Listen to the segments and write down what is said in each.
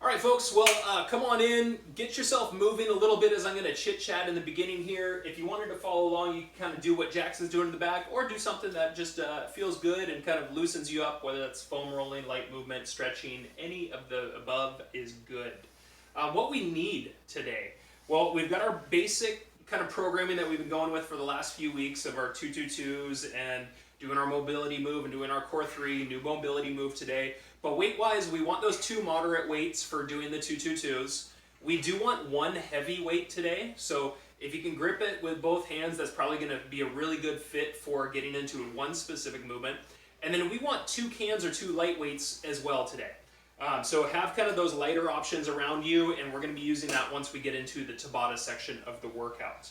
All right, folks, well, come on in, get yourself moving a little bit as I'm going to chit-chat in the beginning here. If you wanted to follow along, you can kind of do what Jackson's doing in the back, or do something that just feels good and kind of loosens you up, whether that's foam rolling, light movement, stretching, any of the above is good. What we need today, well, we've got our basic kind of programming that we've been going with for the last few weeks of our 222s and doing our mobility move and doing our core 3, new mobility move today. But weight-wise, we want those 2 moderate weights for doing the 222s. We do want 1 heavy weight today, so if you can grip it with both hands, that's probably going to be a really good fit for getting into 1 specific movement. And then we want 2 cans or 2 light weights as well today. So have kind of those lighter options around you, and we're going to be using that once we get into the Tabata section of the workout.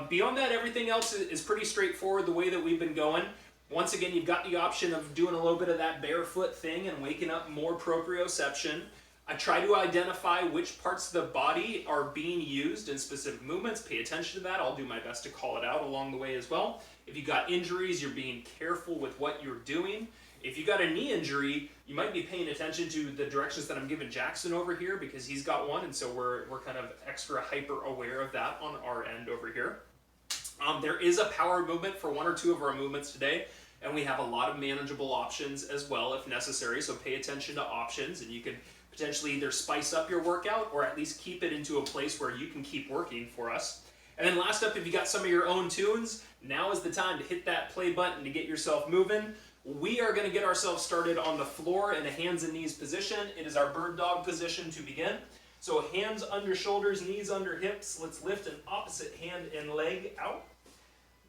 Beyond that, everything else is pretty straightforward the way that we've been going. Once again, you've got the option of doing a little bit of that barefoot thing and waking up more proprioception. I try to identify which parts of the body are being used in specific movements. Pay attention to that. I'll do my best to call it out along the way as well. If you've got injuries, you're being careful with what you're doing. If you've got a knee injury, you might be paying attention to the directions that I'm giving Jackson over here because he's got one, and so we're kind of extra hyper aware of that on our end over here. There is a power movement for 1 or 2 of our movements today, and we have a lot of manageable options as well if necessary, so pay attention to options, and you can potentially either spice up your workout or at least keep it into a place where you can keep working for us. And then last up, if you got some of your own tunes, now is the time to hit that play button to get yourself moving. We are going to get ourselves started on the floor in a hands and knees position. It is our bird dog position to begin. So hands under shoulders, knees under hips. Let's lift an opposite hand and leg out.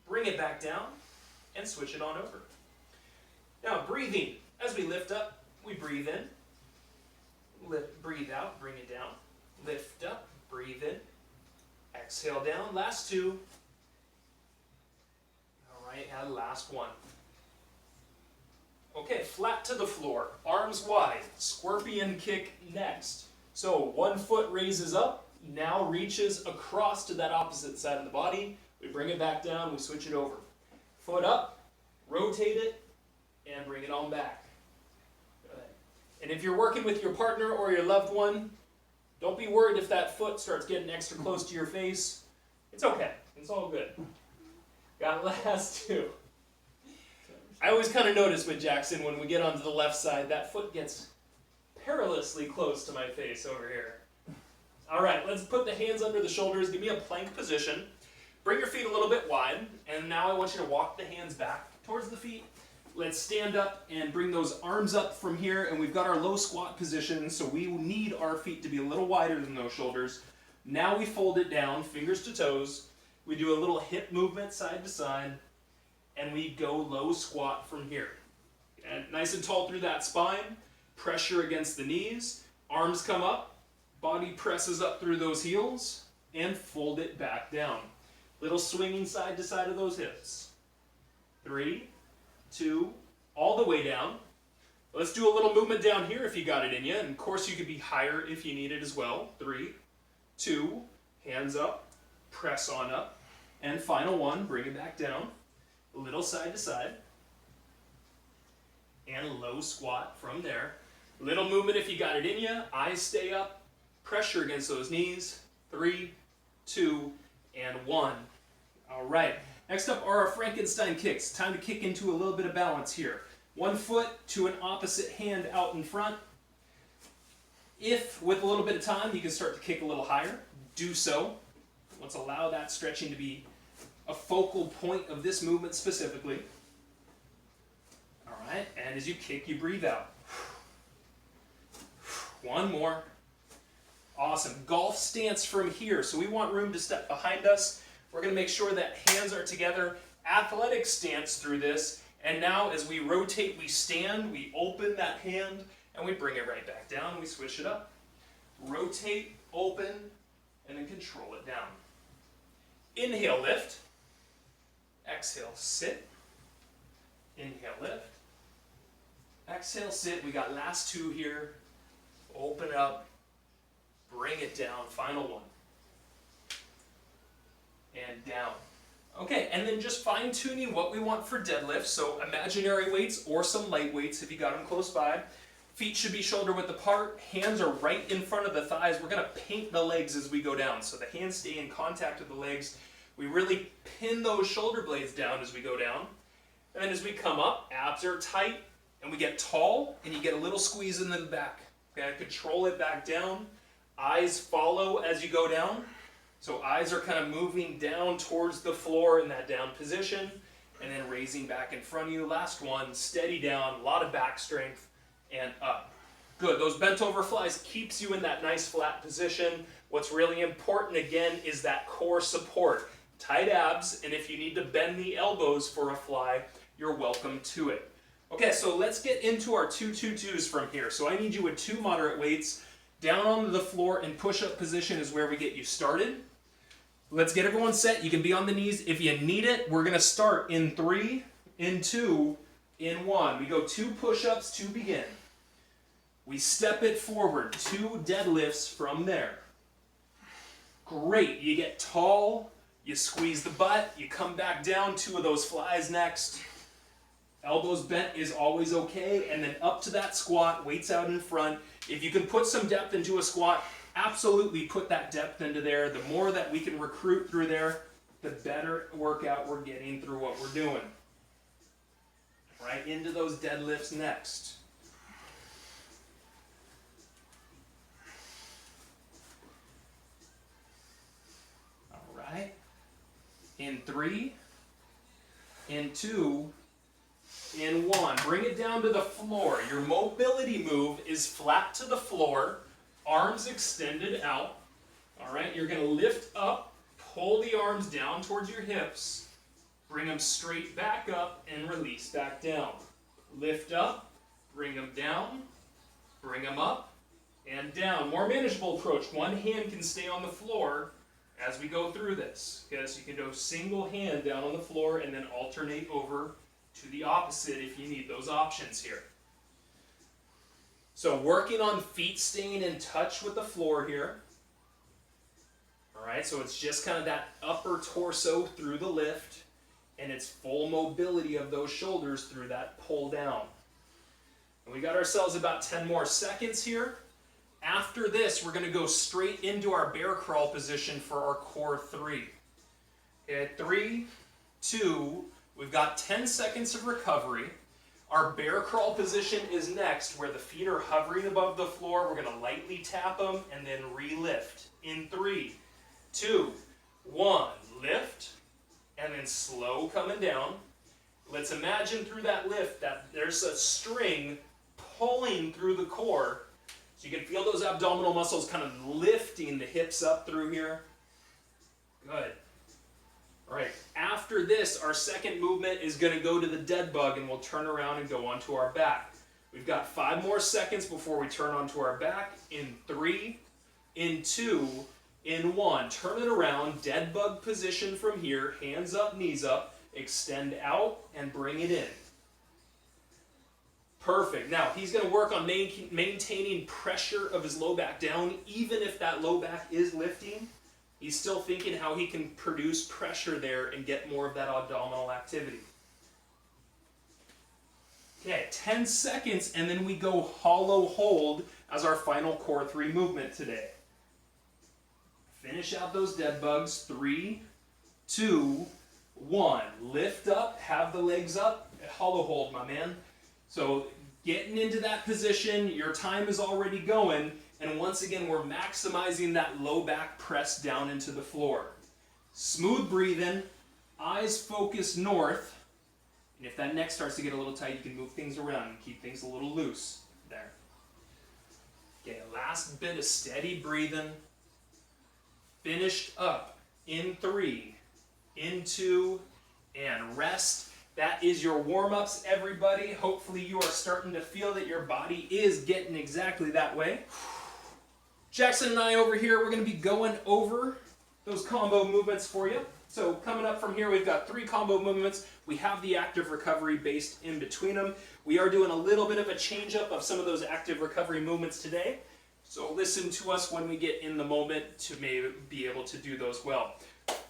Bring it back down and switch it on over. Now breathing. As we lift up, we breathe in. Lift, breathe out, bring it down. Lift up, breathe in. Exhale down. Last 2. All right, and last 1. Okay, flat to the floor, arms wide, scorpion kick next. So 1 foot raises up, now reaches across to that opposite side of the body. We bring it back down, we switch it over. Foot up, rotate it, and bring it on back. Good. And if you're working with your partner or your loved one, don't be worried if that foot starts getting extra close to your face. It's okay, it's all good. Got last 2. I always kind of notice with Jackson when we get onto the left side, that foot gets perilously close to my face over here. All right, let's put the hands under the shoulders. Give me a plank position. Bring your feet a little bit wide, and now I want you to walk the hands back towards the feet. Let's stand up and bring those arms up from here, and we've got our low squat position, so we need our feet to be a little wider than those shoulders. Now we fold it down, fingers to toes. We do a little hip movement side to side, and we go low squat from here. And nice and tall through that spine, pressure against the knees, arms come up, body presses up through those heels, and fold it back down. Little swinging side to side of those hips. 3, 2, all the way down. Let's do a little movement down here if you got it in you, and of course you could be higher if you need it as well. 3, 2, hands up, press on up, and final 1, bring it back down. A little side to side, and low squat from there. Little movement if you got it in you. Eyes stay up, pressure against those knees. 3, 2, and 1. All right, next up are our Frankenstein kicks. Time to kick into a little bit of balance here. 1 foot to an opposite hand out in front. If, with a little bit of time, you can start to kick a little higher, do so. Let's allow that stretching to be a focal point of this movement specifically. All right, and as you kick, you breathe out. 1 more. Awesome. Golf stance from here. So we want room to step behind us. We're going to make sure that hands are together. Athletic stance through this. And now as we rotate, we stand, we open that hand, and we bring it right back down. We switch it up. Rotate, open, and then control it down. Inhale, lift. Exhale, sit. Inhale, lift. Exhale, sit. We got last 2 here. Open up. Bring it down. Final 1. And down. Okay, and then just fine-tuning what we want for deadlifts. So imaginary weights or some light weights if you got them close by. Feet should be shoulder width apart. Hands are right in front of the thighs. We're going to paint the legs as we go down. So the hands stay in contact with the legs. We really pin those shoulder blades down as we go down. And then as we come up, abs are tight, and we get tall, and you get a little squeeze in the back. Okay, control it back down. Eyes follow as you go down. So eyes are kind of moving down towards the floor in that down position, and then raising back in front of you. Last one, steady down, a lot of back strength, and up. Good, those bent over flies keeps you in that nice flat position. What's really important again is that core support. Tight abs, and if you need to bend the elbows for a fly, you're welcome to it. Okay, so let's get into our 2-2-2s from here. So I need you with 2 moderate weights. Down onto the floor in push-up position is where we get you started. Let's get everyone set. You can be on the knees. If you need it, we're going to start in 3, in 2, in 1. We go 2 push-ups to begin. We step it forward, 2 deadlifts from there. Great, you get tall. You squeeze the butt, you come back down, 2 of those flies next. Elbows bent is always okay, and then up to that squat, weights out in front. If you can put some depth into a squat, absolutely put that depth into there. The more that we can recruit through there, the better workout we're getting through what we're doing. Right into those deadlifts next. All right. In 3, in 2, in 1. Bring it down to the floor. Your mobility move is flat to the floor, arms extended out. All right, you're going to lift up, pull the arms down towards your hips, bring them straight back up, and release back down. Lift up, bring them down, bring them up, and down. More manageable approach. One hand can stay on the floor as we go through this. Okay, so you can do single hand down on the floor and then alternate over to the opposite if you need those options here. So working on feet staying in touch with the floor here. All right, so it's just kind of that upper torso through the lift, and it's full mobility of those shoulders through that pull down. And we got ourselves about 10 more seconds here. After this, we're going to go straight into our bear crawl position for our core 3. Okay, 3, 2, we've got 10 seconds of recovery. Our bear crawl position is next, where the feet are hovering above the floor. We're going to lightly tap them and then re-lift. In 3, 2, 1, lift, and then slow coming down. Let's imagine through that lift that there's a string pulling through the core. So you can feel those abdominal muscles kind of lifting the hips up through here. Good. All right, after this, our second movement is going to go to the dead bug, and we'll turn around and go onto our back. We've got 5 more seconds before we turn onto our back. In 3, in 2, in 1. Turn it around, dead bug position from here, hands up, knees up, extend out, and bring it in. Perfect. Now, he's going to work on maintaining pressure of his low back down. Even if that low back is lifting, he's still thinking how he can produce pressure there and get more of that abdominal activity. Okay, 10 seconds, and then we go hollow hold as our final core 3 movement today. Finish out those dead bugs. 3, 2, 1. Lift up, have the legs up, hollow hold, my man. So getting into that position, your time is already going, and once again, we're maximizing that low back press down into the floor. Smooth breathing, eyes focus north, and if that neck starts to get a little tight, you can move things around and keep things a little loose there. Okay, last bit of steady breathing. Finished up in 3, in 2, and rest. That is your warm-ups, everybody. Hopefully you are starting to feel that your body is getting exactly that way. Jackson and I over here, we're going to be going over those combo movements for you. So coming up from here, we've got 3 combo movements. We have the active recovery based in between them. We are doing a little bit of a change-up of some of those active recovery movements today. So listen to us when we get in the moment to maybe be able to do those well.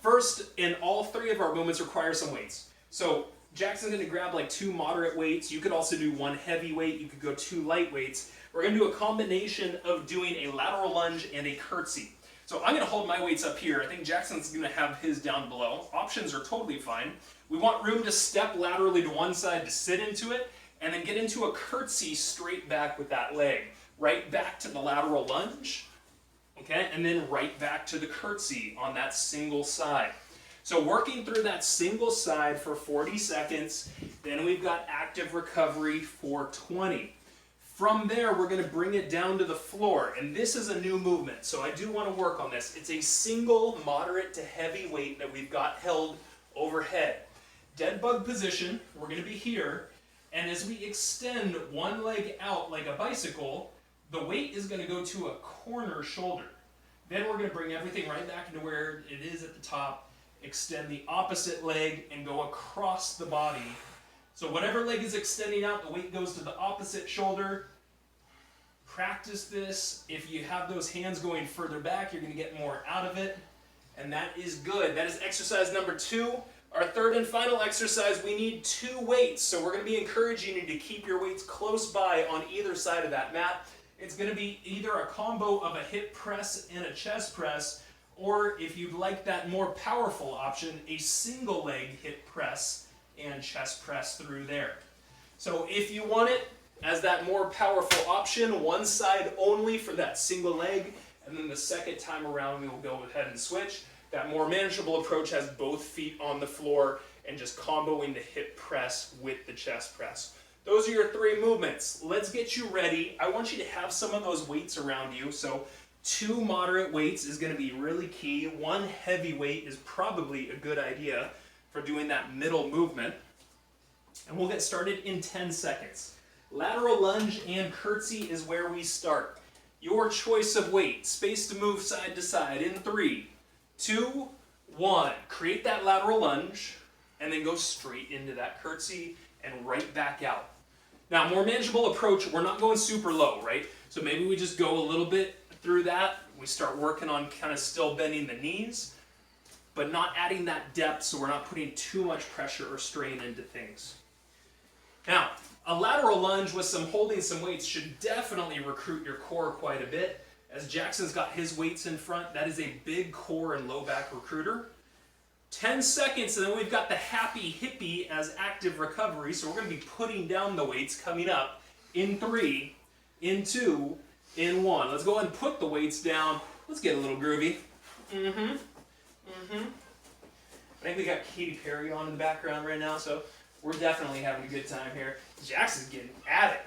First, in all 3 of our movements require some weights. So Jackson's going to grab like 2 moderate weights. You could also do 1 heavy weight. You could go 2 light weights. We're going to do a combination of doing a lateral lunge and a curtsey. So I'm going to hold my weights up here. I think Jackson's going to have his down below. Options are totally fine. We want room to step laterally to one side to sit into it, and then get into a curtsey straight back with that leg. Right back to the lateral lunge, okay, and then right back to the curtsey on that single side. So working through that single side for 40 seconds, then we've got active recovery for 20. From there, we're going to bring it down to the floor, and this is a new movement, so I do want to work on this. It's a single moderate to heavy weight that we've got held overhead. Deadbug position, we're going to be here, and as we extend one leg out like a bicycle, the weight is going to go to a corner shoulder. Then we're going to bring everything right back into where it is at the top, extend the opposite leg, and go across the body. So whatever leg is extending out, the weight goes to the opposite shoulder. Practice this. If you have those hands going further back, you're going to get more out of it. And that is good. That is exercise number 2. Our third and final exercise, we need 2 weights. So we're going to be encouraging you to keep your weights close by on either side of that mat. It's going to be either a combo of a hip press and a chest press, or if you'd like that more powerful option, a single leg hip press and chest press through there. So if you want it as that more powerful option, one side only for that single leg, and then the second time around we will go ahead and switch. That more manageable approach has both feet on the floor and just comboing the hip press with the chest press. Those are your 3 movements. Let's get you ready. I want you to have some of those weights around you. So 2 moderate weights is going to be really key. 1 heavy weight is probably a good idea for doing that middle movement. And we'll get started in 10 seconds. Lateral lunge and curtsey is where we start. Your choice of weight, space to move side to side in 3, 2, 1. Create that lateral lunge and then go straight into that curtsey and right back out. Now, more manageable approach, we're not going super low, right? So maybe we just go a little bit through that. We start working on kind of still bending the knees, but not adding that depth so we're not putting too much pressure or strain into things. Now, a lateral lunge with some holding some weights should definitely recruit your core quite a bit. As Jackson's got his weights in front, that is a big core and low back recruiter. 10 seconds, and then we've got the happy hippie as active recovery. So we're going to be putting down the weights coming up in 3, in 2, in 1. Let's go ahead and put the weights down. Let's get a little groovy. I think we got Katy Perry on in the background right now, so we're definitely having a good time here. Jackson's getting at it.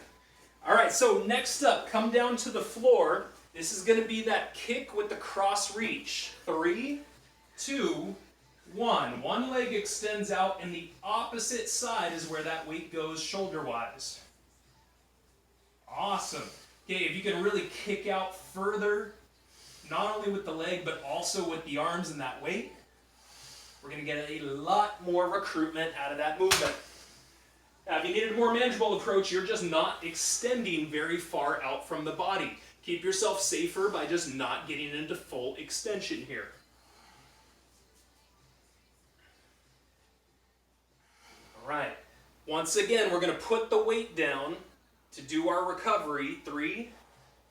All right, so next up, come down to the floor. This is going to be that kick with the cross reach. 3, 2, 1. One leg extends out, and the opposite side is where that weight goes shoulder-wise. Awesome. Okay, if you can really kick out further, not only with the leg, but also with the arms and that weight, we're going to get a lot more recruitment out of that movement. Now, if you need a more manageable approach, you're just not extending very far out from the body. Keep yourself safer by just not getting into full extension here. All right. Once again, we're going to put the weight down to do our recovery. 3,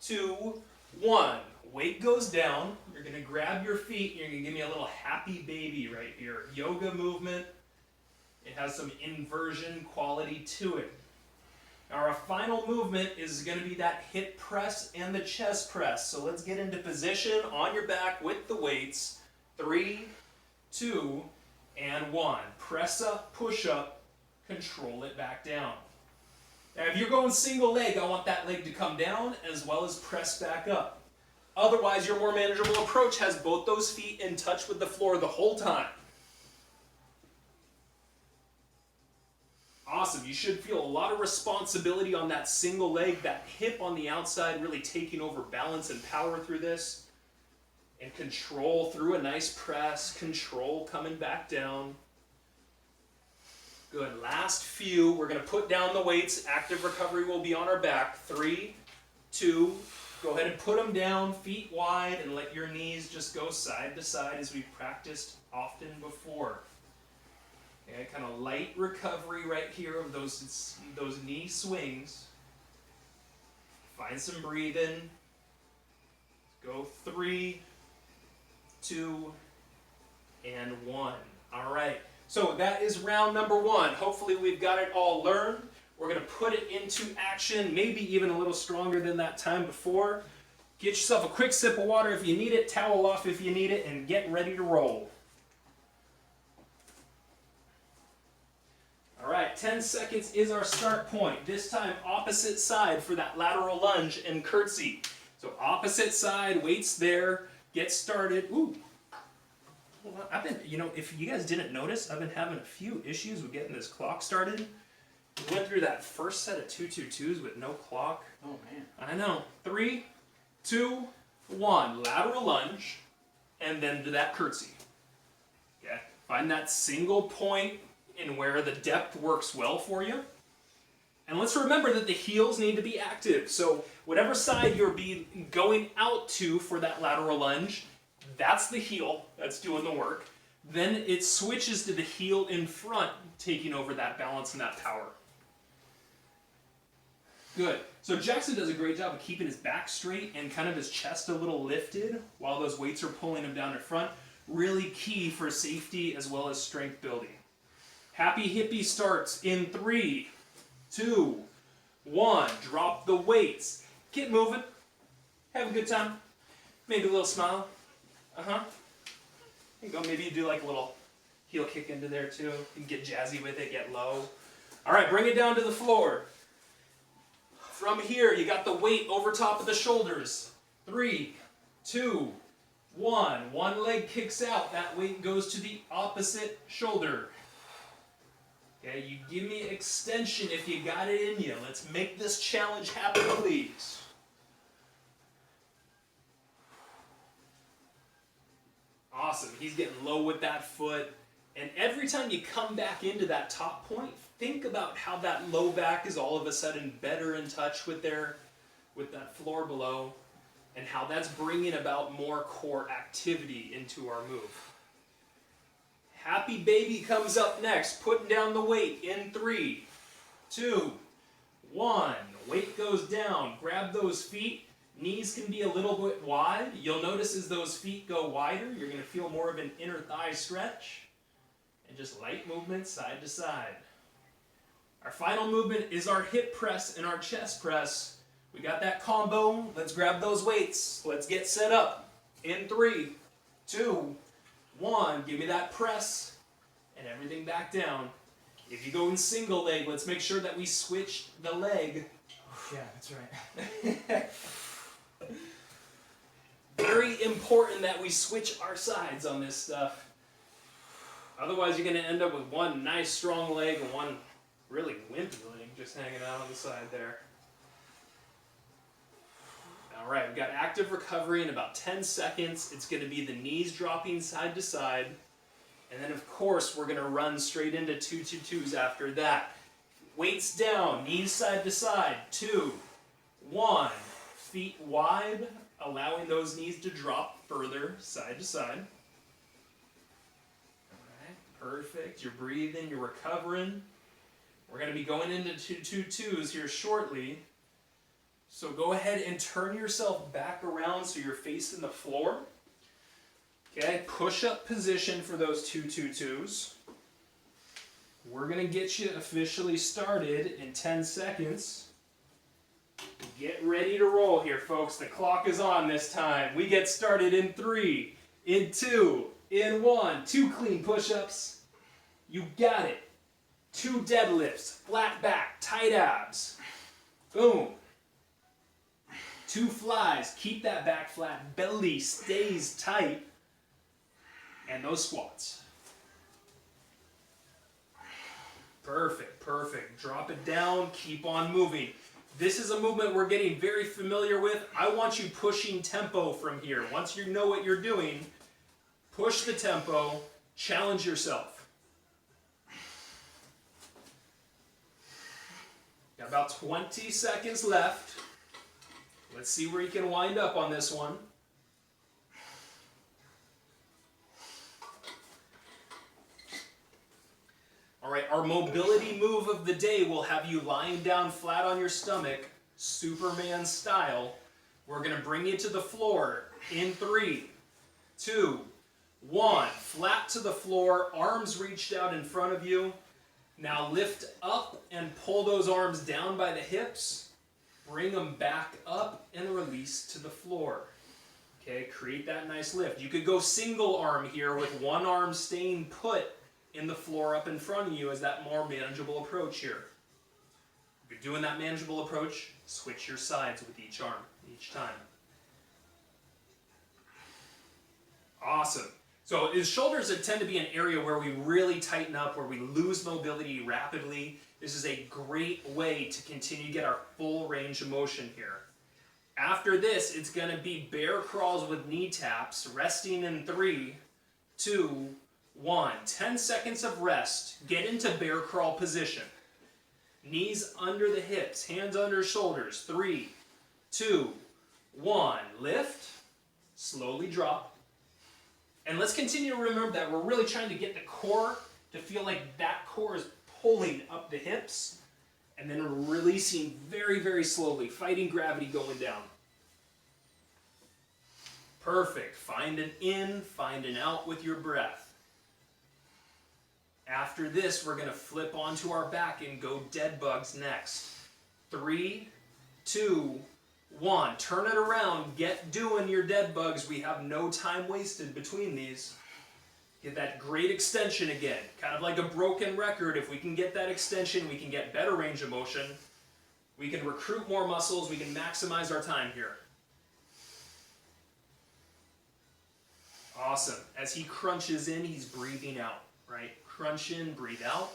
2, 1. Weight goes down. You're going to grab your feet. You're going to give me a little happy baby right here. Yoga movement. It has some inversion quality to it. Now our final movement is going to be that hip press and the chest press. So let's get into position on your back with the weights. 3, 2, and 1. Press up, push up, control it back down. Now if you're going single leg, I want that leg to come down as well as press back up. Otherwise, your more manageable approach has both those feet in touch with the floor the whole time. Awesome. You should feel a lot of responsibility on that single leg, that hip on the outside really taking over balance and power through this. And control through a nice press, control coming back down. Good. Last few. We're going to put down the weights. Active recovery will be on our back. 3, 2, go ahead and put them down, feet wide, and let your knees just go side to side as we've practiced often before. Okay, kind of light recovery right here of those knee swings. Find some breathing. Go 3, 2, and 1. All right. So that is round number 1. Hopefully we've got it all learned. We're going to put it into action, maybe even a little stronger than that time before. Get yourself a quick sip of water if you need it, towel off if you need it, and get ready to roll. All right, 10 seconds is our start point. This time opposite side for that lateral lunge and curtsey. So opposite side, weights there, get started. Ooh. I've been, if you guys didn't notice, I've been having a few issues with getting this clock started. We went through that first set of 222s with no clock. Oh man. I know. 3, 2, 1. Lateral lunge, and then to that curtsey. Okay. Find that single point in where the depth works well for you. And let's remember that the heels need to be active. So whatever side you're going out to for that lateral lunge, that's the heel that's doing the work. Then it switches to the heel in front, taking over that balance and that power. Good. So Jackson does a great job of keeping his back straight and kind of his chest a little lifted while those weights are pulling him down in front. Really key for safety as well as strength building. Happy hippie starts in 3, 2, 1. Drop the weights. Get moving. Have a good time. Maybe a little smile. There you go. Maybe you do like a little heel kick into there too. You can get jazzy with it, get low. All right, bring it down to the floor. From here, you got the weight over top of the shoulders. 3, 2, 1. One leg kicks out. That weight goes to the opposite shoulder. Okay, you give me extension if you got it in you. Let's make this challenge happen, please. Awesome. He's getting low with that foot. And every time you come back into that top point, think about how that low back is all of a sudden better in touch with that floor below, and how that's bringing about more core activity into our move. Happy baby comes up next, putting down the weight in 3, 2, 1. Weight goes down. Grab those feet. Knees can be a little bit wide. You'll notice as those feet go wider, you're going to feel more of an inner thigh stretch. And just light movement side to side. Our final movement is our hip press and our chest press. We got that combo. Let's grab those weights. Let's get set up. In 3, 2, 1. Give me that press and everything back down. If you go in single leg, let's make sure that we switch the leg. Yeah, that's right. Very important that we switch our sides on this stuff. Otherwise, you're going to end up with one nice strong leg and one really wimpy leg just hanging out on the side there. All right, we've got active recovery in about 10 seconds. It's going to be the knees dropping side to side. And then, of course, we're going to run straight into 222s after that. Weights down, knees side to side. 2, 1. Feet wide, allowing those knees to drop further side to side. Perfect. You're breathing, you're recovering. We're going to be going into 222s here shortly. So go ahead and turn yourself back around so you're facing the floor. Okay, push-up position for those 222s. We're going to get you officially started in 10 seconds. Get ready to roll here, folks. The clock is on this time. We get started in 3, in 2, in 1. 2 clean push-ups. You got it. 2 deadlifts, flat back, tight abs. Boom. 2 flies. Keep that back flat. Belly stays tight. And those squats. Perfect, perfect. Drop it down. Keep on moving. This is a movement we're getting very familiar with. I want you pushing tempo from here. Once you know what you're doing, push the tempo, challenge yourself. Got about 20 seconds left. Let's see where you can wind up on this one. All right, our mobility move of the day will have you lying down flat on your stomach, Superman style. We're gonna bring you to the floor in 3, 2, 1. Flat to the floor, arms reached out in front of you. Now lift up and pull those arms down by the hips. Bring them back up and release to the floor. Okay, create that nice lift. You could go single arm here with one arm staying put in the floor up in front of you as that more manageable approach here. If you're doing that manageable approach, switch your sides with each arm, each time. Awesome. So his shoulders tend to be an area where we really tighten up, where we lose mobility rapidly. This is a great way to continue to get our full range of motion here. After this, it's going to be bear crawls with knee taps, resting in 3, 2, 1. 10 seconds of rest. Get into bear crawl position. Knees under the hips, hands under shoulders. 3, 2, 1. Lift. Slowly drop. And let's continue to remember that we're really trying to get the core to feel like that core is pulling up the hips and then releasing very, very slowly, fighting gravity going down. Perfect. Find an in, find an out with your breath. After this, we're going to flip onto our back and go Deadbugs next. 3, 2, 1. Turn it around. Get doing your Deadbugs. We have no time wasted between these. Get that great extension again. Kind of like a broken record. If we can get that extension, we can get better range of motion. We can recruit more muscles. We can maximize our time here. Awesome. As he crunches in, he's breathing out, right? Crunch in, breathe out.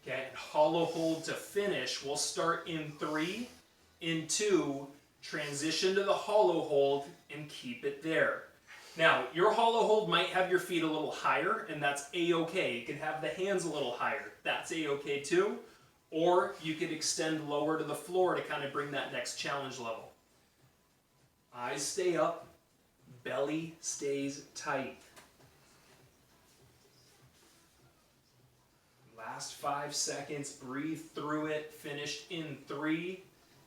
Okay, and hollow hold to finish. We'll start in 3, in 2, transition to the hollow hold, and keep it there. Now, your hollow hold might have your feet a little higher, and that's a-okay. You can have the hands a little higher. That's a-okay too. Or you could extend lower to the floor to kind of bring that next challenge level. Eyes stay up, belly stays tight. Last 5 seconds, breathe through it. Finished in 3,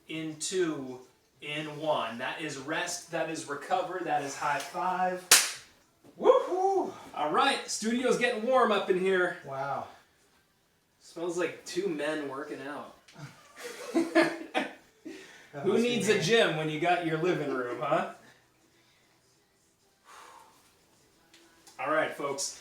in 2, in 1. That is rest, that is recover, that is high five. Woohoo! All right, studio's getting warm up in here. Wow. Smells like 2 men working out. Who needs a gym when you got your living room, huh? All right, folks.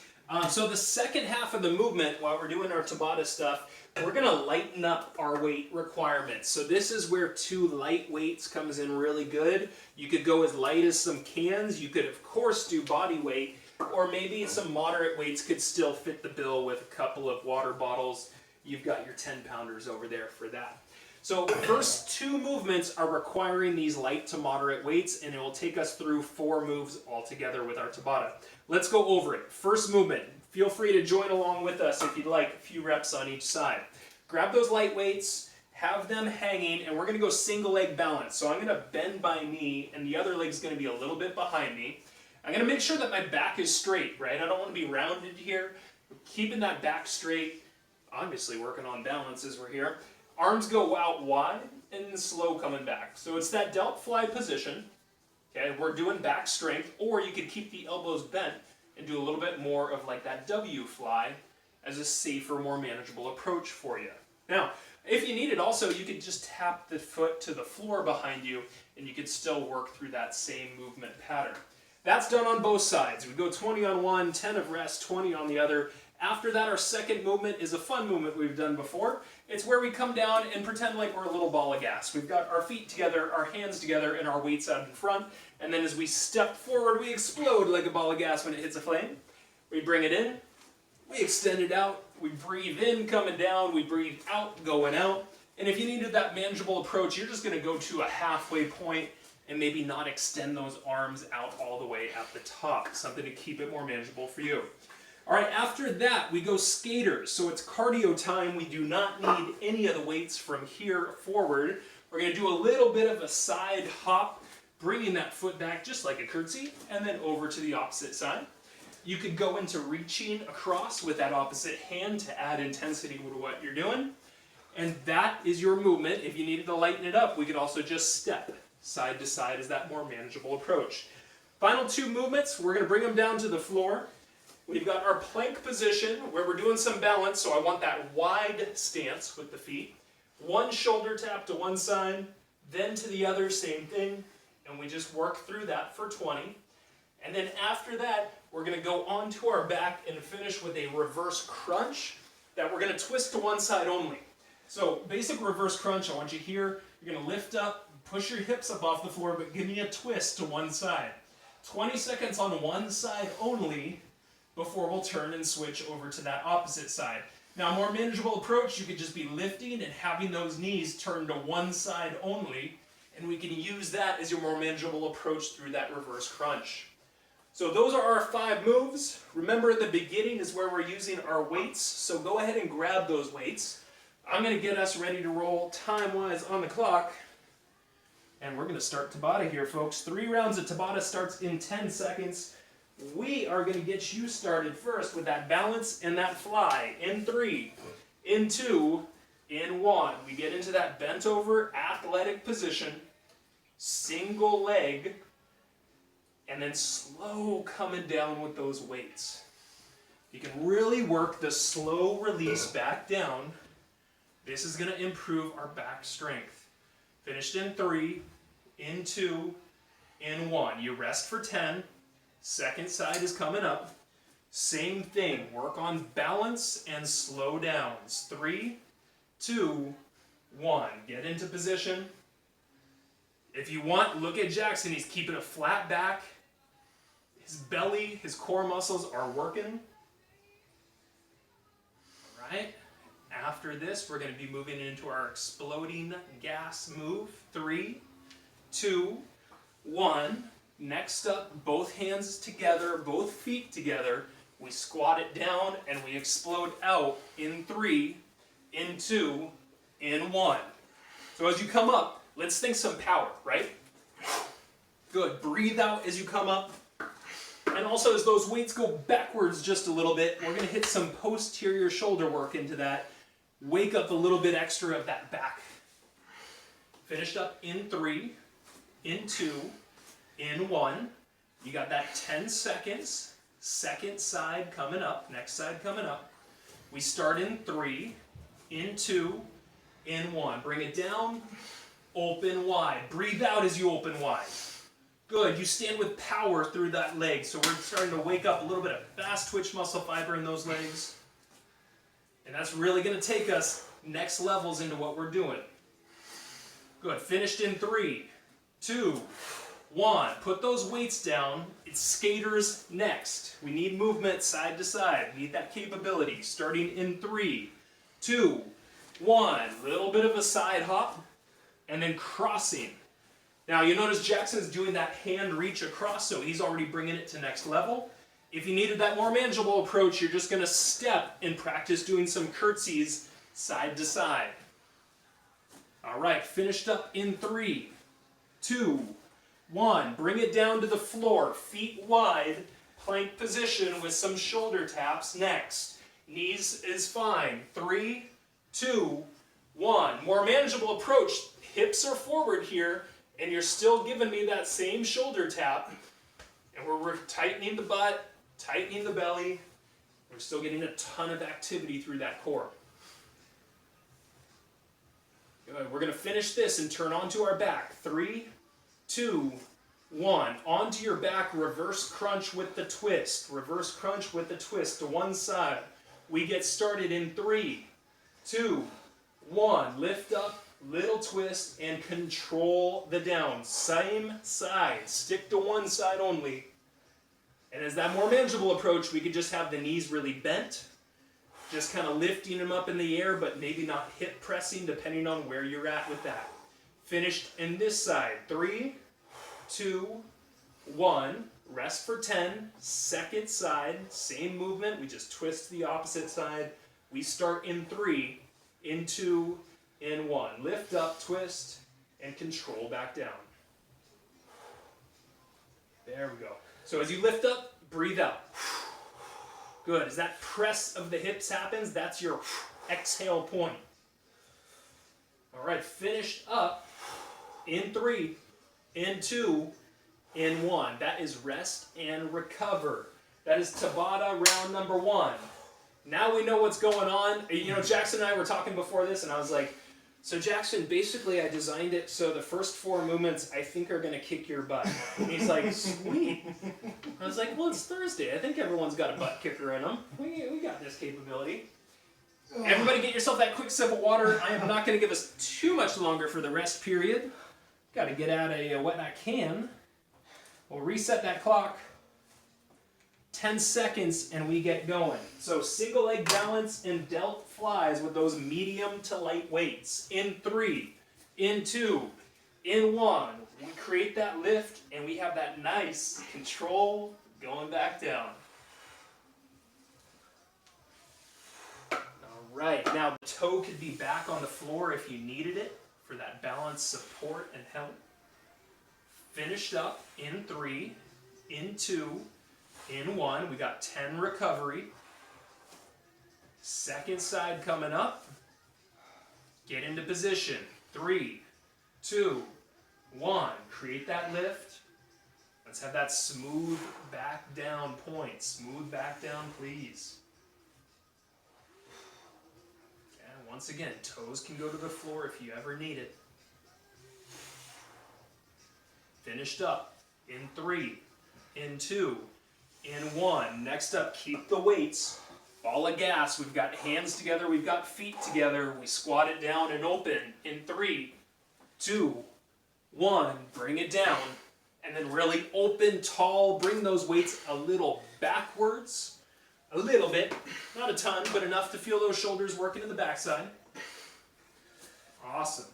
So the second half of the movement, while we're doing our Tabata stuff, we're going to lighten up our weight requirements. So this is where 2 light weights comes in really good. You could go as light as some cans. You could, of course, do body weight, or maybe some moderate weights could still fit the bill with a couple of water bottles. You've got your 10-pounders over there for that. So the first 2 movements are requiring these light to moderate weights, and it will take us through 4 moves altogether with our Tabata. Let's go over it. First movement. Feel free to join along with us if you'd like, a few reps on each side. Grab those light weights, have them hanging, and we're going to go single leg balance. So I'm going to bend my knee, and the other leg's going to be a little bit behind me. I'm going to make sure that my back is straight, right? I don't want to be rounded here. Keeping that back straight, obviously working on balance as we're here. Arms go out wide and slow coming back. So it's that Delt fly position. Okay, we're doing back strength, or you could keep the elbows bent and do a little bit more of like that W fly as a safer, more manageable approach for you. Now, if you need it also, you could just tap the foot to the floor behind you and you could still work through that same movement pattern. That's done on both sides. We go 20 on one, 10 of rest, 20 on the other. After that, our second movement is a fun movement we've done before. It's where we come down and pretend like we're a little ball of gas. We've got our feet together, our hands together, and our weights out in front. And then as we step forward, we explode like a ball of gas when it hits a flame. We bring it in, we extend it out, we breathe in coming down, we breathe out going out. And if you needed that manageable approach, you're just going to go to a halfway point and maybe not extend those arms out all the way at the top. Something to keep it more manageable for you. All right, after that, we go skaters. So it's cardio time. We do not need any of the weights from here forward. We're going to do a little bit of a side hop, bringing that foot back just like a curtsey, and then over to the opposite side. You could go into reaching across with that opposite hand to add intensity to what you're doing. And that is your movement. If you needed to lighten it up, we could also just step side to side as that more manageable approach. Final two movements, we're going to bring them down to the floor. We've got our plank position where we're doing some balance, so I want that wide stance with the feet. One shoulder tap to one side, then to the other, same thing, and we just work through that for 20. And then after that, we're going to go onto our back and finish with a reverse crunch that we're going to twist to one side only. So basic reverse crunch, I want you here, you're going to lift up, push your hips up off the floor, but give me a twist to one side. 20 seconds on one side only before we'll turn and switch over to that opposite side. Now, a more manageable approach, you could just be lifting and having those knees turn to one side only, and we can use that as your more manageable approach through that reverse crunch. So those are our 5 moves. Remember, at the beginning is where we're using our weights, so go ahead and grab those weights. I'm going to get us ready to roll time-wise on the clock, and we're going to start Tabata here, folks. 3 rounds of Tabata starts in 10 seconds. We are going to get you started first with that balance and that fly. In 3, in 2, in 1. We get into that bent over athletic position, single leg, and then slow coming down with those weights. You can really work the slow release back down. This is going to improve our back strength. Finished in 3, in 2, in 1. You rest for 10. Second side is coming up. Same thing. Work on balance and slow downs. 3, 2, 1. Get into position. If you want, look at Jackson. He's keeping a flat back. His belly, his core muscles are working. All right. After this, we're going to be moving into our exploding gas move. 3, 2, 1. Next up, both hands together, both feet together. We squat it down and we explode out in 3, in 2, in 1. So as you come up, let's think some power, right? Good. Breathe out as you come up. And also as those weights go backwards just a little bit, we're going to hit some posterior shoulder work into that. Wake up a little bit extra of that back. Finished up in 3, in 2, in 1. You got that 10 seconds. Second side coming up. Next side coming up. We start in 3, in 2, in 1. Bring it down. Open wide. Breathe out as you open wide. Good. You stand with power through that leg. So we're starting to wake up a little bit of fast twitch muscle fiber in those legs. And that's really going to take us next levels into what we're doing. Good. Finished in 3, 2, 1. Put those weights down. It's skaters next. We need movement side to side. We need that capability. Starting in 3, 2, 1. Little bit of a side hop. And then crossing. Now you notice Jackson's doing that hand reach across, so he's already bringing it to next level. If you needed that more manageable approach, you're just going to step and practice doing some curtsies side to side. All right, finished up in 3, 2, 1. Bring it down to the floor, feet wide, plank position with some shoulder taps next. Knees is fine. 3, 2, 1. More manageable approach. Hips are forward here, and you're still giving me that same shoulder tap. And we're tightening the butt, tightening the belly. We're still getting a ton of activity through that core. Good. We're going to finish this and turn onto our back. 3, 2, 1. Onto your back, reverse crunch with the twist. Reverse crunch with the twist to one side. We get started in 3, 2, 1. Lift up, little twist, and control the down. Same side. Stick to one side only. And as that more manageable approach, we could just have the knees really bent. Just kind of lifting them up in the air, but maybe not hip pressing, depending on where you're at with that. Finished in this side. 3, 2, 1. Rest for 10. Second side. Same movement. We just twist the opposite side. We start in 3, in 2, in 1. Lift up, twist, and control back down. There we go. So as you lift up, breathe out. Good. As that press of the hips happens, that's your exhale point. All right, finished up in 3, in 2, in 1. That is rest and recover. That is Tabata round number 1. Now we know what's going on. You know, Jackson and I were talking before this, and I was like, so Jackson, basically I designed it so the first 4 movements I think are going to kick your butt. And he's like, sweet. I was like, well, it's Thursday. I think everyone's got a butt kicker in them. We got this capability. Everybody get yourself that quick sip of water. I am not going to give us too much longer for the rest period. Got to get out what I can. We'll reset that clock. 10 seconds and we get going. So single leg balance and delt flies with those medium to light weights. In 3, in 2, in 1. We create that lift and we have that nice control going back down. Alright, now the toe could be back on the floor if you needed it for that balance, support, and help. Finished up in 3, in 2, in 1. We got 10 recovery. Second side coming up. Get into position. 3, 2, 1. Create that lift. Let's have that smooth back down point. Smooth back down, please. And once again, toes can go to the floor if you ever need it. Finished up in 3, in 2, in 1. Next up, keep the weights. Ball of gas. We've got hands together. We've got feet together. We squat it down and open in 3, 2, 1. Bring it down. And then really open, tall. Bring those weights a little backwards. A little bit. Not a ton, but enough to feel those shoulders working in the backside. Awesome.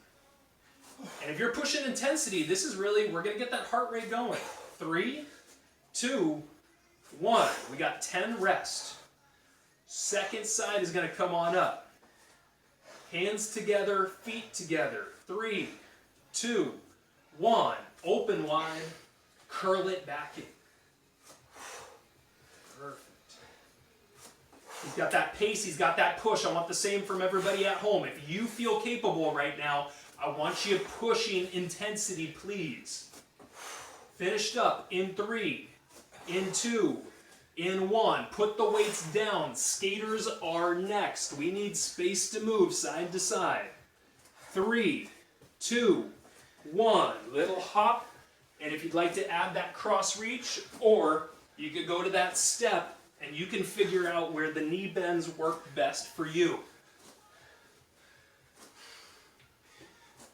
And if you're pushing intensity, this is really, we're going to get that heart rate going. 3, 2, 1. We got 10 rest. Second side is going to come on up. Hands together, feet together. 3, 2, 1. Open wide. Curl it back in. Perfect. He's got that pace. He's got that push. I want the same from everybody at home. If you feel capable right now, I want you pushing intensity, please. Finished up in 3, in 2, in 1. Put the weights down. Skaters are next. We need space to move side to side. 3, 2, 1. Little hop. And if you'd like to add that cross reach, or you could go to that step and you can figure out where the knee bends work best for you.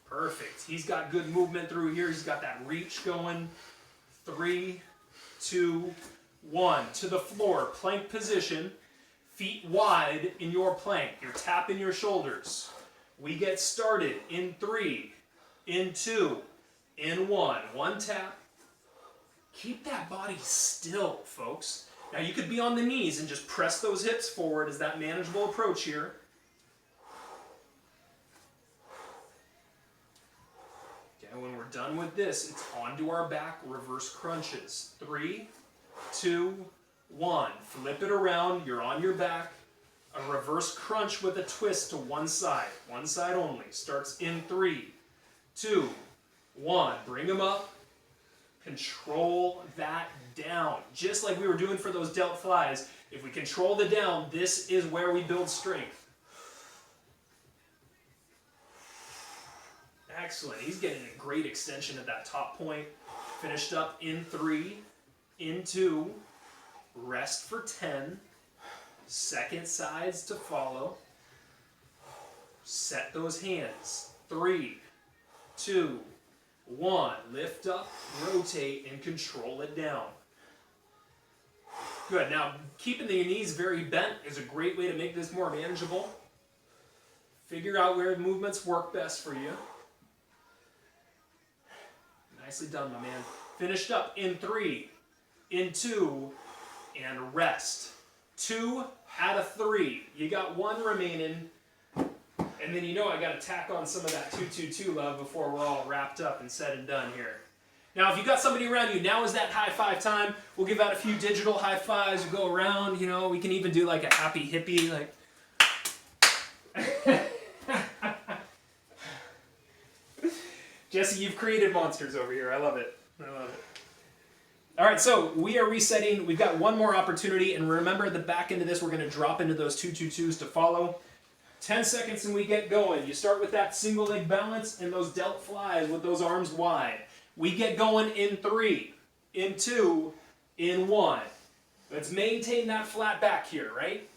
Perfect. He's got good movement through here. He's got that reach going. 3, 2, 1. To the floor. Plank position. Feet wide in your plank. You're tapping your shoulders. We get started in 3, in 2, in 1. 1 tap. Keep that body still, folks. Now you could be on the knees and just press those hips forward as that manageable approach here. When we're done with this, it's onto our back, reverse crunches. 3, 2, 1. Flip it around, you're on your back. A reverse crunch with a twist to one side only. Starts in 3, 2, 1. Bring them up. Control that down. Just like we were doing for those delt flies. If we control the down, this is where we build strength. Excellent. He's getting a great extension at that top point. Finished up in 3, in 2. Rest for 10. Second sides to follow. Set those hands. 3, 2, 1. Lift up, rotate, and control it down. Good. Now, keeping the knees very bent is a great way to make this more manageable. Figure out where movements work best for you. Nicely done, my man. Finished up in 3, in 2, and rest. 2 out of 3. You got 1 remaining. And then you know I got to tack on some of that 2-2-2 love before we're all wrapped up and said and done here. Now, if you've got somebody around you, now is that high five time. We'll give out a few digital high fives. We go around, you know, we can even do like a happy hippie, like. Jesse, you've created monsters over here. I love it. I love it. All right, so we are resetting. We've got one more opportunity, and remember at the back end of this, we're going to drop into those 2-2-2s to follow. 10 seconds and we get going. You start with that single leg balance and those delt flies with those arms wide. We get going in 3, in 2, in 1. Let's maintain that flat back here, right?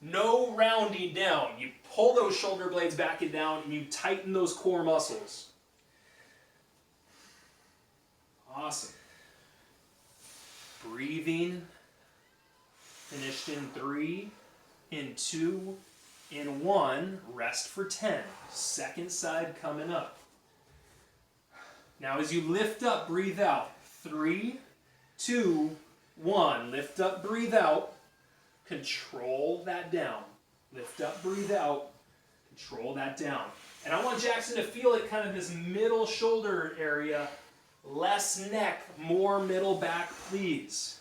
No rounding down. You pull those shoulder blades back and down and you tighten those core muscles. Awesome. Breathing. Finished in 3, in 2, in 1. Rest for 10. Second side coming up. Now as you lift up, breathe out. 3, 2, 1. Lift up, breathe out. Control that down. Lift up, breathe out. Control that down. And I want Jackson to feel it kind of this middle shoulder area. Less neck, more middle back, please.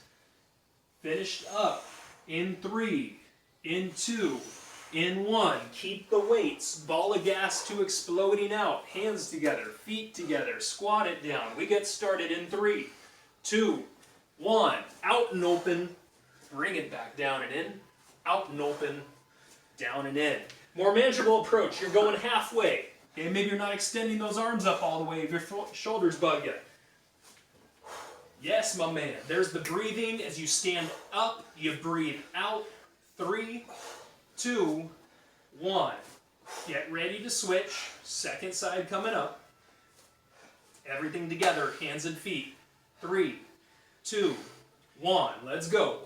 Finished up in 3, in 2, in 1. Keep the weights. Ball of gas to exploding out. Hands together, feet together. Squat it down. We get started in 3, 2, 1. Out and open. Bring it back down and in. Out and open. Down and in. More manageable approach. You're going halfway. Okay, maybe you're not extending those arms up all the way if your shoulders bug you. Yes, my man. There's the breathing. As you stand up, you breathe out. 3, 2, 1. Get ready to switch. Second side coming up. Everything together, hands and feet. 3, 2, 1. Let's go.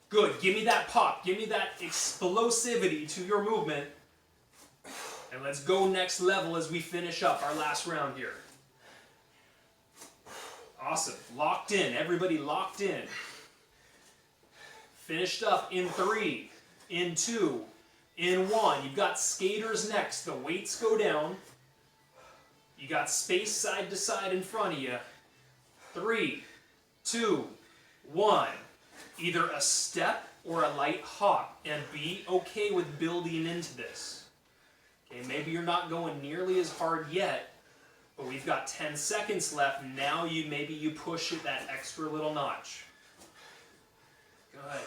Good. Give me that pop. Give me that explosivity to your movement. And let's go next level as we finish up our last round here. Awesome. Locked in. Everybody locked in. Finished up in 3, in 2, in 1. You've got skaters next. The weights go down. You got space side to side in front of you. 3, 2, 1. Either a step or a light hop. And be okay with building into this. Okay, maybe you're not going nearly as hard yet. But we've got 10 seconds left. Now maybe you push it that extra little notch. Good.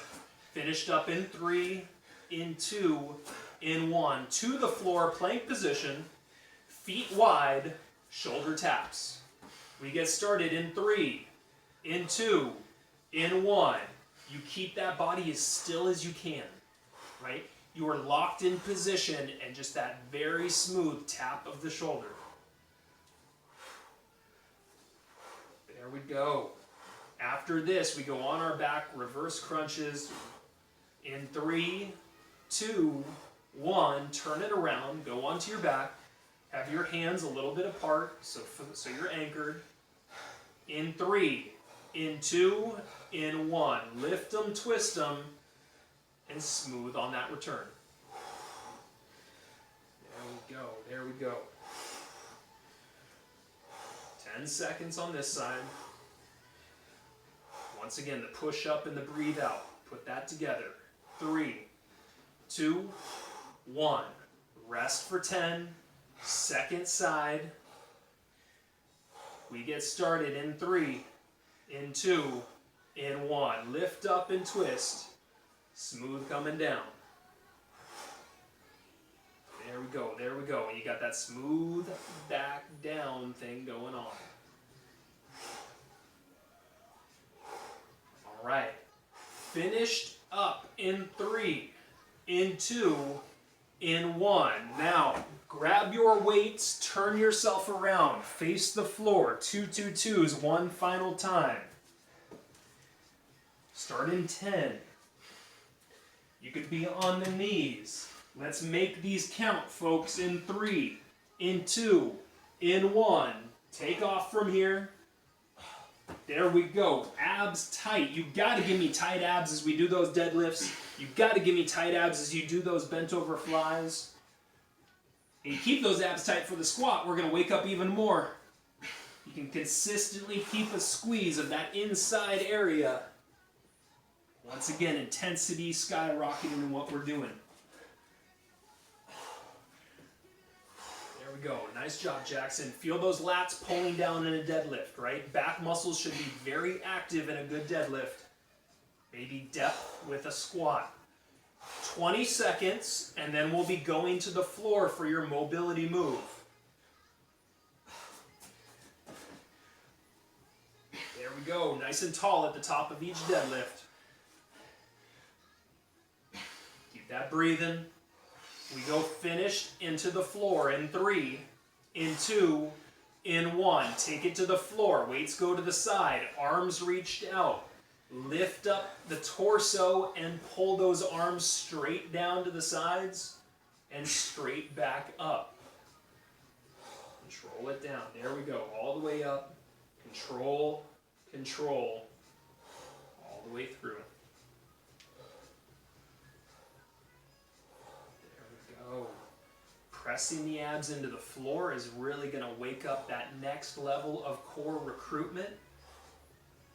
Finished up in 3, in 2, in 1. To the floor, plank position. Feet wide, shoulder taps. We get started in 3, in 2, in 1. You keep that body as still as you can, right? You are locked in position and just that very smooth tap of the shoulder. There we go. After this, we go on our back, reverse crunches. In 3, 2, 1, turn it around, go onto your back. Have your hands a little bit apart, so you're anchored. In 3, in 2, in 1. Lift them, twist them, and smooth on that return. There we go, there we go. 10 seconds on this side. Once again, the push up and the breathe out. Put that together. 3, 2, 1. Rest for 10. Second side. We get started in 3, in 2, in 1. Lift up and twist. Smooth coming down. There we go, there we go. You got that smooth back down thing going on. All right. Finished up in 3, in 2, in 1. Now, grab your weights, turn yourself around, face the floor. 2-2-2s, one final time. Start in 10. You could be on the knees. Let's make these count, folks. In 3, in 2, in 1. Take off from here. There we go. Abs tight. You've got to give me tight abs as we do those deadlifts. You've got to give me tight abs as you do those bent over flies. And you keep those abs tight for the squat. We're going to wake up even more. You can consistently keep a squeeze of that inside area. Once again, intensity skyrocketing in what we're doing. There we go. Nice job, Jackson. Feel those lats pulling down in a deadlift, right? Back muscles should be very active in a good deadlift. Maybe depth with a squat. 20 seconds, and then we'll be going to the floor for your mobility move. There we go. Nice and tall at the top of each deadlift. Keep that breathing. We go finished into the floor in 3, in 2, in 1. Take it to the floor. Weights go to the side. Arms reached out. Lift up the torso and pull those arms straight down to the sides and straight back up. Control it down. There we go. All the way up. Control, control. All the way through. Oh, pressing the abs into the floor is really going to wake up that next level of core recruitment.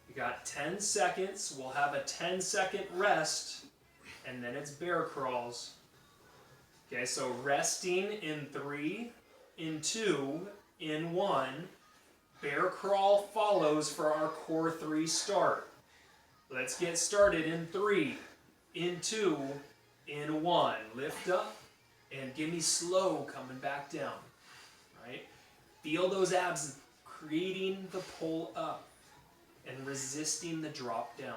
We got 10 seconds. We'll have a 10-second rest, and then it's bear crawls. Okay, so resting in 3, in 2, in 1. Bear crawl follows for our core 3 start. Let's get started in 3, in 2, in 1. Lift up. And give me slow coming back down, right? Feel those abs creating the pull up and resisting the drop down.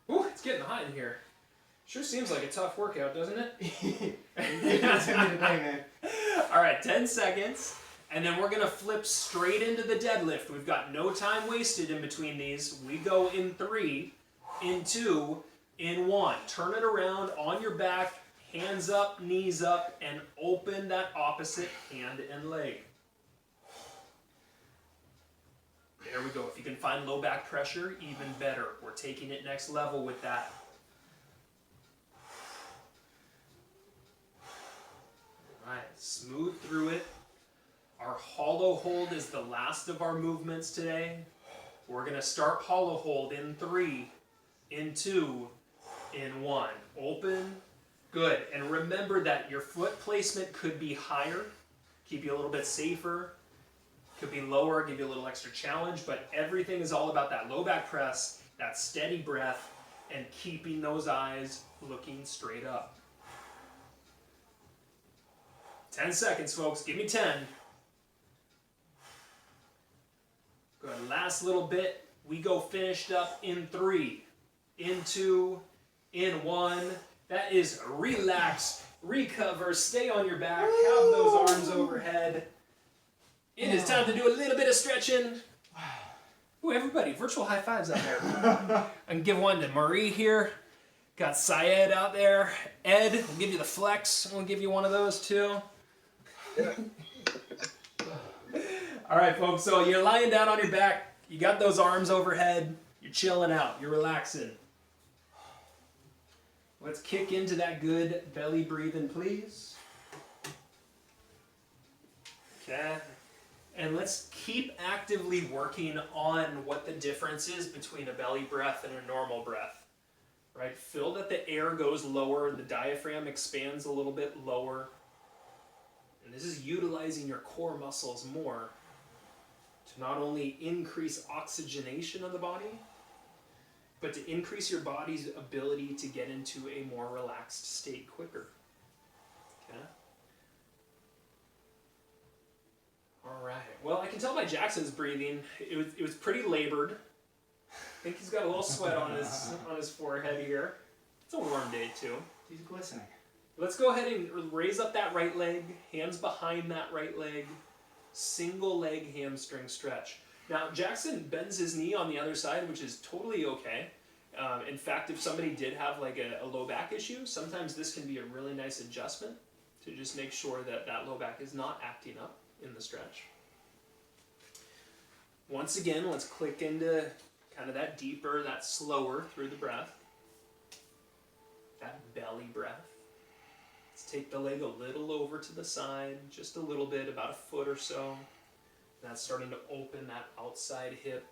Ooh, it's getting hot in here. Sure seems like a tough workout, doesn't it? All right, 10 seconds. And then we're going to flip straight into the deadlift. We've got no time wasted in between these. We go in 3, in 2, in 1. Turn it around on your back, hands up, knees up, and open that opposite hand and leg. There we go. If you can find low back pressure, even better. We're taking it next level with that. All right, smooth through it. Our hollow hold is the last of our movements today. We're going to start hollow hold in 3, in 2, in 1. Open. Good. And remember that your foot placement could be higher, keep you a little bit safer. Could be lower, give you a little extra challenge, but everything is all about that low back press, that steady breath, and keeping those eyes looking straight up. 10 seconds, folks. Give me 10. Good. Last little bit. We go finished up in 3, in 2, in 1. That is relax, recover, stay on your back, have those arms overhead. It is time to do a little bit of stretching. Ooh, everybody, virtual high fives out there. I can give one to Marie here. Got Syed out there. Ed, we'll give you the flex. We'll give you one of those too. All right, folks, so you're lying down on your back. You got those arms overhead. You're chilling out. You're relaxing. Let's kick into that good belly breathing, please. Okay. And let's keep actively working on what the difference is between a belly breath and a normal breath. Right? Feel that the air goes lower, the diaphragm expands a little bit lower. And this is utilizing your core muscles more to not only increase oxygenation of the body, but to increase your body's ability to get into a more relaxed state quicker. Okay? All right. Well, I can tell by Jackson's breathing, it was pretty labored. I think he's got a little sweat on his forehead here. It's a warm day too. He's glistening. Let's go ahead and raise up that right leg, hands behind that right leg, single leg hamstring stretch. Now, Jackson bends his knee on the other side, which is totally okay. In fact, if somebody did have like a low back issue, sometimes this can be a really nice adjustment to just make sure that that low back is not acting up in the stretch. Once again, let's click into kind of that deeper, that slower through the breath. That belly breath. Let's Take the leg a little over to the side, just a little bit, about a foot or so. That's starting to open that outside hip.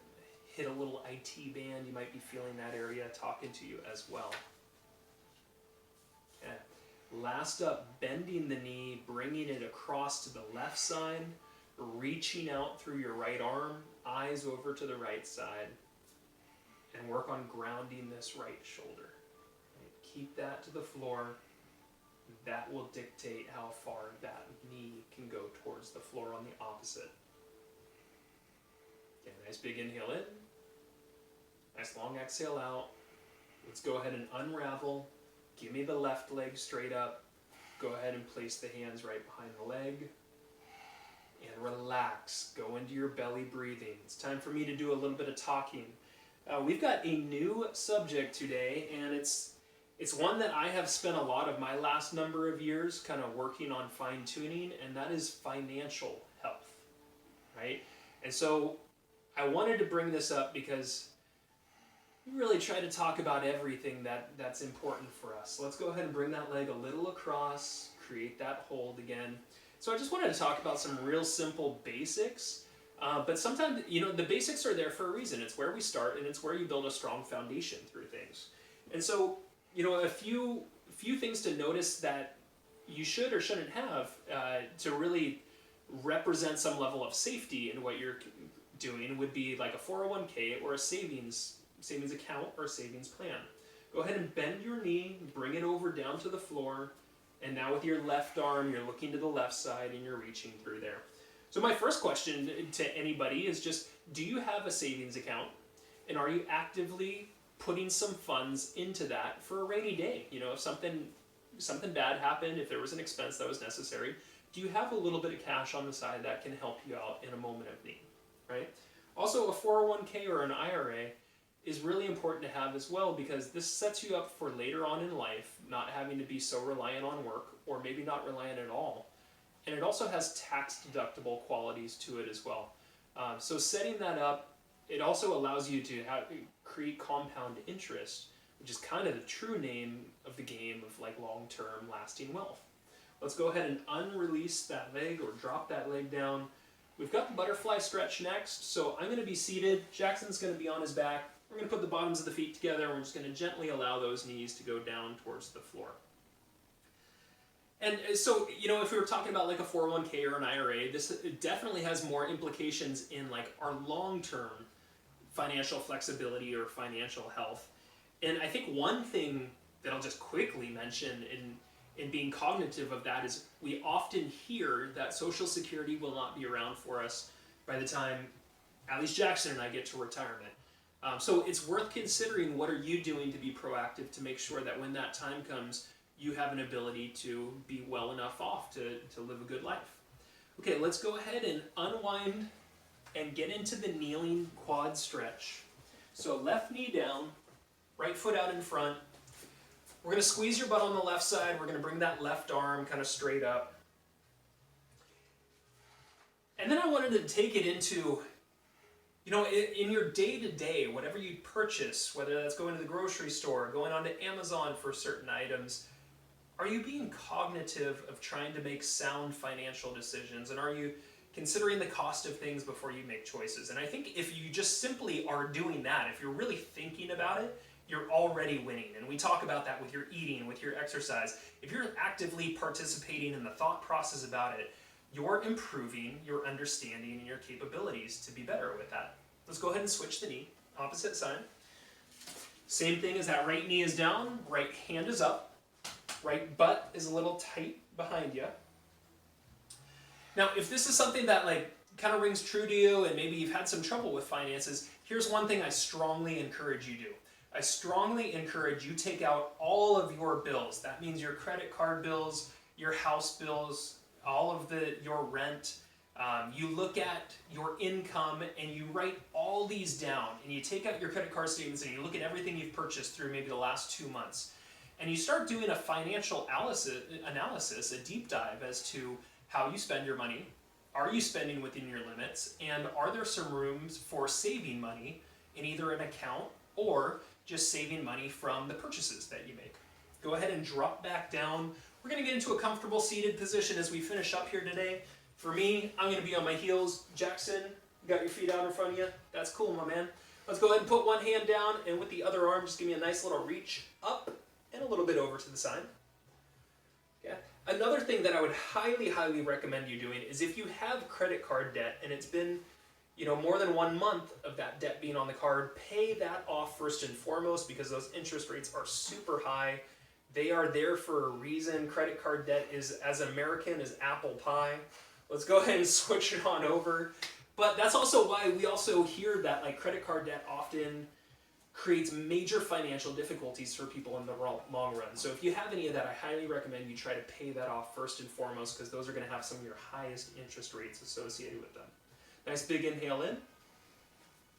Hit a little IT band. You might be feeling that area talking to you as well. Okay. Last up, bending the knee, bringing it across to the left side, reaching out through your right arm, eyes over to the right side, and work on grounding this right shoulder. Right? Keep that to the floor. That will dictate how far that knee can go towards the floor on the opposite. Okay, nice big inhale in. Nice long exhale out. Let's go ahead and unravel. Give me the left leg straight up. Go ahead and place the hands right behind the leg. And relax. Go into your belly breathing. It's time for me to do a little bit of talking. We've got a new subject today, and it's one that I have spent a lot of my last number of years kind of working on fine-tuning, and that is financial health, right? And so I wanted to bring this up because we really try to talk about everything that's important for us. So let's go ahead and bring that leg a little across, create that hold again. So I just wanted to talk about some real simple basics, but sometimes, the basics are there for a reason. It's where we start, and it's where you build a strong foundation through things. And so, a few things to notice that you should or shouldn't have to really represent some level of safety in what you're doing would be like a 401k or a savings account or a savings plan. Go ahead and bend your knee, bring it over down to the floor, and now with your left arm, you're looking to the left side and you're reaching through there. So my first question to anybody is just, do you have a savings account? And are you actively putting some funds into that for a rainy day? If something bad happened, if there was an expense that was necessary, do you have a little bit of cash on the side that can help you out in a moment of need, right? Also, a 401k or an IRA is really important to have as well, because this sets you up for later on in life, not having to be so reliant on work, or maybe not reliant at all. And it also has tax deductible qualities to it as well. So setting that up, it also allows you to create compound interest, which is kind of the true name of the game of like long-term lasting wealth. Let's go ahead and unrelease that leg or drop that leg down. We've got the butterfly stretch next, so I'm going to be seated. Jackson's going to be on his back. We're going to put the bottoms of the feet together, and we're just going to gently allow those knees to go down towards the floor. And so, if we were talking about like a 401k or an IRA, this definitely has more implications in like our long-term financial flexibility or financial health. And I think one thing that I'll just quickly mention in being cognitive of that is we often hear that Social Security will not be around for us by the time at least Jackson and I get to retirement. So it's worth considering, what are you doing to be proactive to make sure that when that time comes, you have an ability to be well enough off to live a good life. Okay, let's go ahead and unwind and get into the kneeling quad stretch. So left knee down, right foot out in front. We're going to squeeze your butt on the left side. We're going to bring that left arm kind of straight up. And then I wanted to take it into, in your day-to-day, whatever you purchase, whether that's going to the grocery store, going onto Amazon for certain items, are you being cognitive of trying to make sound financial decisions? And are you considering the cost of things before you make choices? And I think if you just simply are doing that, if you're really thinking about it, you're already winning. And we talk about that with your eating, with your exercise. If you're actively participating in the thought process about it, you're improving your understanding and your capabilities to be better with that. Let's go ahead and switch the knee, opposite side. Same thing as that right knee is down, right hand is up, right butt is a little tight behind you. Now, if this is something that kind of rings true to you and maybe you've had some trouble with finances, here's one thing I strongly encourage you do. I strongly encourage you take out all of your bills. That means your credit card bills, your house bills, all of your rent. You look at your income and you write all these down, and you take out your credit card statements and you look at everything you've purchased through maybe the last 2 months. And you start doing a financial analysis, a deep dive as to how you spend your money. Are you spending within your limits? And are there some rooms for saving money in either an account or just saving money from the purchases that you make? Go ahead and drop back down. We're We're going to get into a comfortable seated position as we finish up here today. For me, I'm going to be on my heels. Jackson, you got your feet out in front of you? That's cool, my man. Let's go ahead and put one hand down, and with the other arm, just give me a nice little reach up and a little bit over to the side. Yeah. Another thing that I would highly, highly recommend you doing is if you have credit card debt and it's been, you know, more than 1 month of that debt being on the card, pay that off first and foremost, because those interest rates are super high. They are there for a reason. Credit card debt is as American as apple pie. Let's go ahead and switch it on over. But that's also why we also hear that like credit card debt often creates major financial difficulties for people in the long run. So if you have any of that, I highly recommend you try to pay that off first and foremost, because those are going to have some of your highest interest rates associated with them. Nice big inhale in.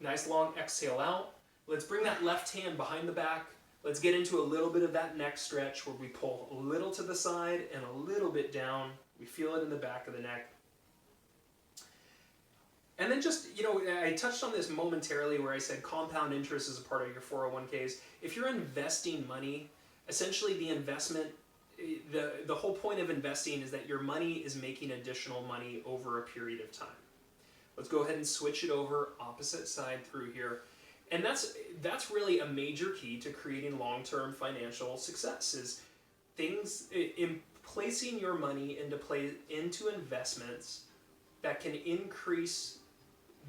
Nice long exhale out. Let's bring that left hand behind the back. Let's get into a little bit of that neck stretch where we pull a little to the side and a little bit down. We feel it in the back of the neck. And then just, you know, I touched on this momentarily where I said compound interest is a part of your 401ks. If you're investing money, essentially the investment, the whole point of investing is that your money is making additional money over a period of time. Let's go ahead and switch it over, opposite side through here. And that's really a major key to creating long-term financial success, is things in placing your money into investments that can increase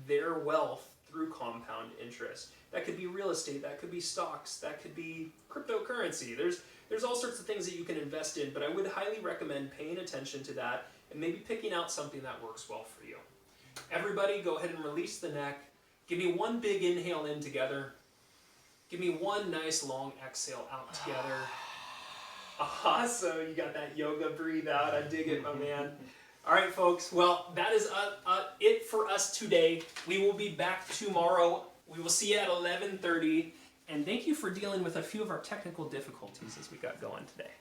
their wealth through compound interest. That could be real estate, that could be stocks, that could be cryptocurrency. There's all sorts of things that you can invest in, but I would highly recommend paying attention to that and maybe picking out something that works well for you. Everybody, go ahead and release the neck. Give me one big inhale in together. Give me one nice long exhale out together. Awesome, you got that yoga breathe out. I dig it, my man. All right, folks. Well, that is it for us today. We will be back tomorrow. We will see you at 11:30. And thank you for dealing with a few of our technical difficulties as we got going today.